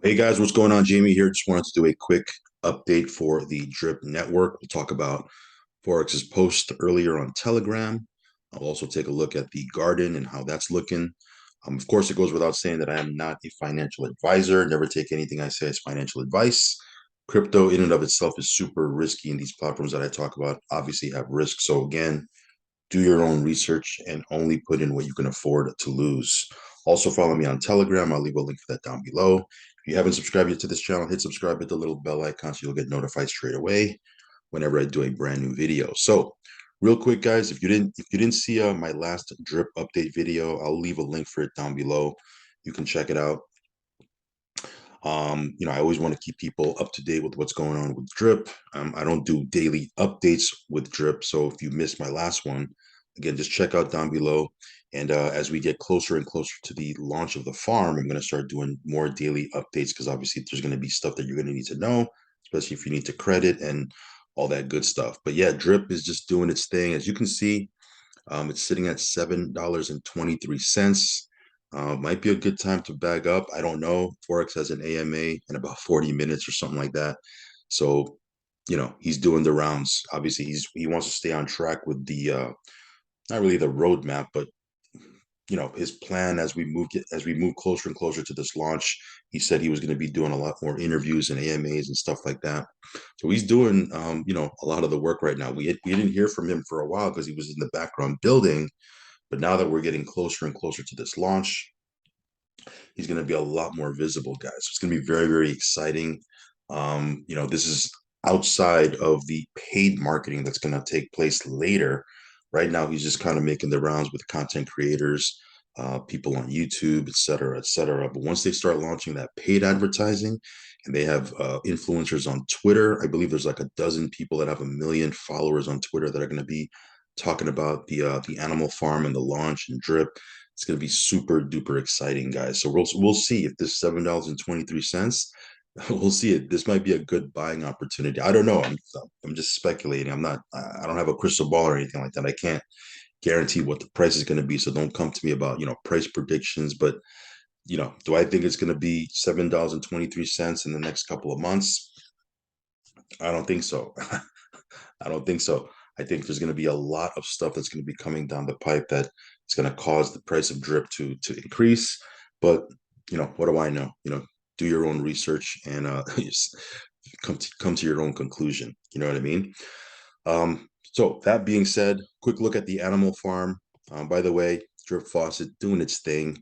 Hey guys, what's going on? Jamie here. Just wanted to do a quick update for the Drip Network. We'll talk about Forex's post earlier on Telegram. I'll also take a look at the Garden and how that's looking. Of course, it goes without saying that I am not a financial advisor. Never take anything I say as financial advice. Crypto in and of itself is super risky, and these platforms that I talk about obviously have risk. So again, do your own research and only put in what you can afford to lose. Also, follow me on Telegram. I'll leave a link for that down below. If you haven't subscribed yet to this channel, hit subscribe, hit the little bell icon so you'll get notified straight away whenever I do a brand new video. So, real quick, guys, if you didn't see my last drip update video, I'll leave a link for it down below. You can check it out. I always want to keep people up to date with what's going on with drip. I don't do daily updates with drip, so if you missed my last one, again, just check out down below. And as we get closer and closer to the launch of the farm, I'm going to start doing more daily updates because obviously there's going to be stuff that you're going to need to know, especially if you need to credit and all that good stuff. But yeah, drip is just doing its thing. As you can see, it's sitting at $7.23. Might be a good time to bag up. I don't know. Forex has an AMA in about 40 minutes or something like that. So, he's doing the rounds. Obviously, he wants to stay on track with the not really the roadmap, but his plan as we move closer and closer to this launch. He said he was going to be doing a lot more interviews and AMAs and stuff like that. So he's doing a lot of the work right now. We didn't hear from him for a while because he was in the background building, but now that we're getting closer and closer to this launch, he's going to be a lot more visible, guys. So it's going to be very, very exciting. This is outside of the paid marketing that's going to take place later. Right now, he's just kind of making the rounds with content creators, people on YouTube, et cetera, et cetera. But once they start launching that paid advertising, and they have influencers on Twitter, I believe there's like a dozen people that have 1 million followers on Twitter that are going to be talking about the animal farm and the launch and drip. It's going to be super duper exciting, guys. So we'll see if this $7.23. We'll see it. This might be a good buying opportunity. I don't know. I'm just speculating. I don't have a crystal ball or anything like that. I can't guarantee what the price is going to be. So don't come to me about price predictions. But do I think it's going to be $7.23 in the next couple of months? I don't think so. I don't think so. I think there's going to be a lot of stuff that's going to be coming down the pipe that is going to cause the price of drip to increase. But what do I know? Do your own research and come to your own conclusion. You know what I mean? So that being said, quick look at the animal farm. By the way, drip faucet doing its thing.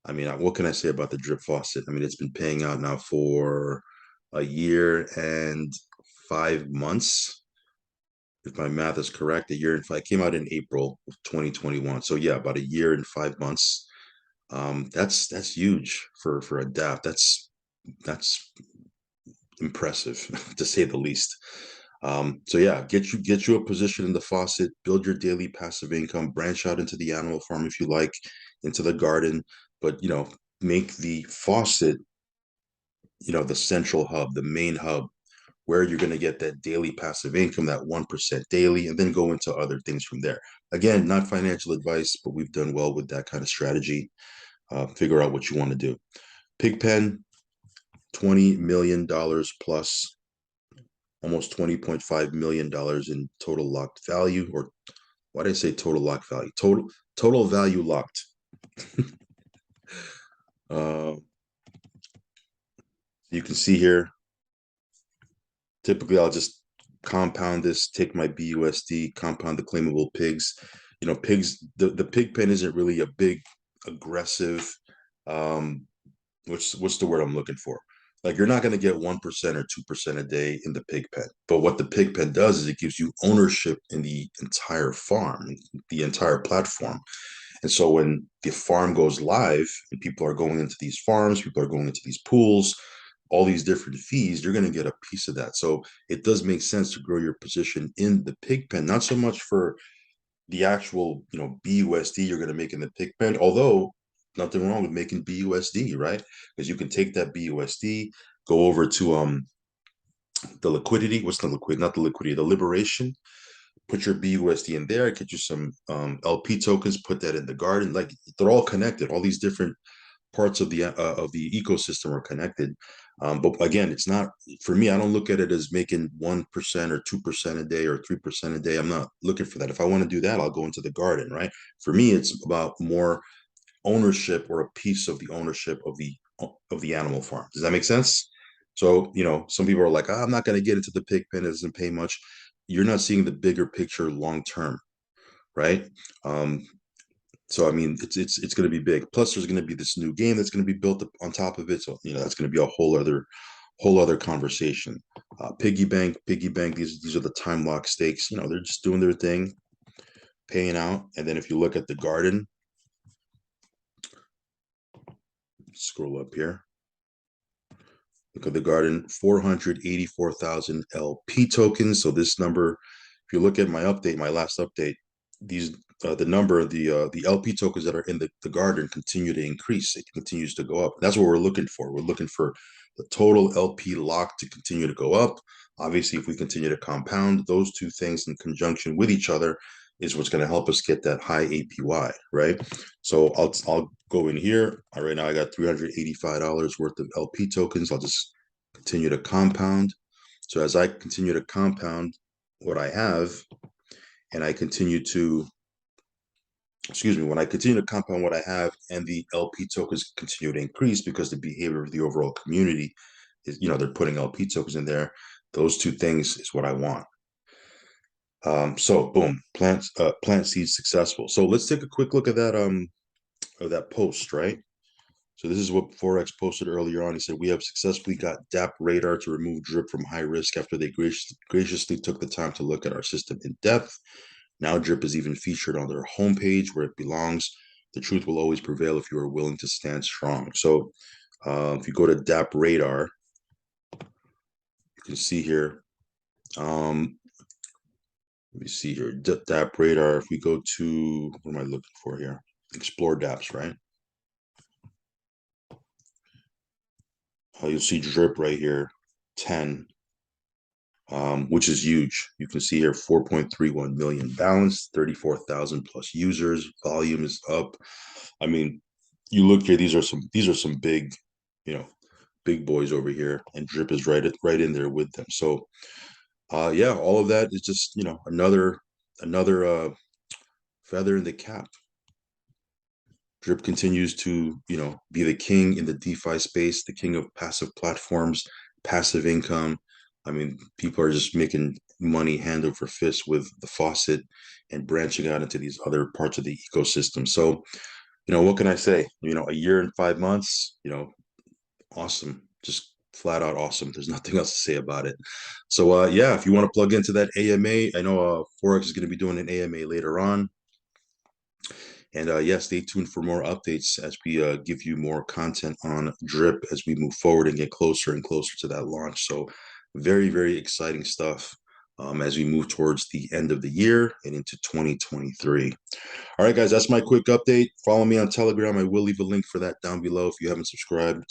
I mean, what can I say about the drip faucet? I mean, it's been paying out now for a year and 5 months, if my math is correct. A year and five came out in April of 2021. So yeah, about a year and 5 months. That's huge for a DAP. That's impressive to say the least. So yeah, get you a position in the faucet, build your daily passive income, branch out into the animal farm if you like, into the garden, but make the faucet, the central hub, the main hub, where you're going to get that daily passive income, that 1% daily, and then go into other things from there. Again, not financial advice, but we've done well with that kind of strategy. Figure out what you want to do. Pigpen, $20 million plus, almost $20.5 million in total locked value. Or why did I say total locked value? Total value locked. You can see here. Typically, I'll just compound this, take my BUSD, compound the claimable pigs. Pigs. The Pigpen isn't really a big aggressive. What's the word I'm looking for? Like, you're not going to get 1% or 2% a day in the Pigpen. But what the Pigpen does is it gives you ownership in the entire farm, the entire platform. And so when the farm goes live and people are going into these farms, people are going into these pools, all these different fees, you're going to get a piece of that. So it does make sense to grow your position in the Pigpen, not so much for the actual, BUSD you're going to make in the Pigpen, although nothing wrong with making BUSD, right? Because you can take that BUSD, go over to the liquidity. What's the liquidity? Not the liquidity, the liberation. Put your BUSD in there, get you some LP tokens, put that in the garden. Like, they're all connected. All these different parts of the ecosystem are connected. But again, it's not for me. I don't look at it as making 1% or 2% a day or 3% a day. I'm not looking for that. If I want to do that, I'll go into the garden, right? For me, it's about more ownership or a piece of the ownership of the animal farm. Does that make sense? So, some people are like, I'm not going to get into the pig pen. It doesn't pay much. You're not seeing the bigger picture long term, right? Um, so I mean, it's going to be big. Plus, there's going to be this new game that's going to be built up on top of it. So that's going to be a whole other conversation. Piggy bank. These are the time lock stakes. They're just doing their thing, paying out. And then if you look at the garden, scroll up here. Look at the garden, 484,000 LP tokens. So this number, if you look at my update, my last update, these the number of the LP tokens that are in the garden continue to increase. It continues to go up. That's what we're looking for. We're looking for the total LP lock to continue to go up. Obviously, if we continue to compound, those two things in conjunction with each other is what's going to help us get that high APY, right? So I'll go in here. Right now I got $385 worth of LP tokens. I'll just continue to compound. So as I continue to compound what I have, and I continue to, when I continue to compound what I have, and the LP tokens continue to increase because the behavior of the overall community is, they're putting LP tokens in there. Those two things is what I want. So boom, plant seeds successful. So let's take a quick look at that post, right? So this is what Forex posted earlier on. He said, we have successfully got DApp Radar to remove drip from high risk after they graciously took the time to look at our system in depth. Now drip is even featured on their homepage where it belongs. The truth will always prevail if you are willing to stand strong. So if you go to DApp Radar, you can see here, let me see here, DApp Radar. If we go to, what am I looking for here? Explore DApps, right? You'll see drip right here, 10, which is huge. You can see here 4.31 million balance, 34,000 plus users. Volume is up. I mean, you look here; these are some big, big boys over here, and drip is right in there with them. So, yeah, all of that is just another feather in the cap. Drip continues to, be the king in the DeFi space, the king of passive platforms, passive income. I mean, people are just making money hand over fist with the Faucet and branching out into these other parts of the ecosystem. So, what can I say? A year and 5 months, awesome. Just flat out awesome. There's nothing else to say about it. So, yeah, if you want to plug into that AMA, I know Forex is going to be doing an AMA later on. And yeah, stay tuned for more updates as we give you more content on Drip as we move forward and get closer and closer to that launch. So very, very exciting stuff as we move towards the end of the year and into 2023. All right, guys, that's my quick update. Follow me on Telegram. I will leave a link for that down below. If you haven't subscribe,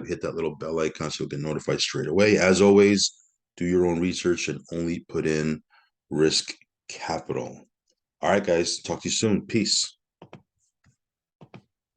hit that little bell icon so you'll get notified straight away. As always, do your own research and only put in risk capital. All right, guys, talk to you soon. Peace.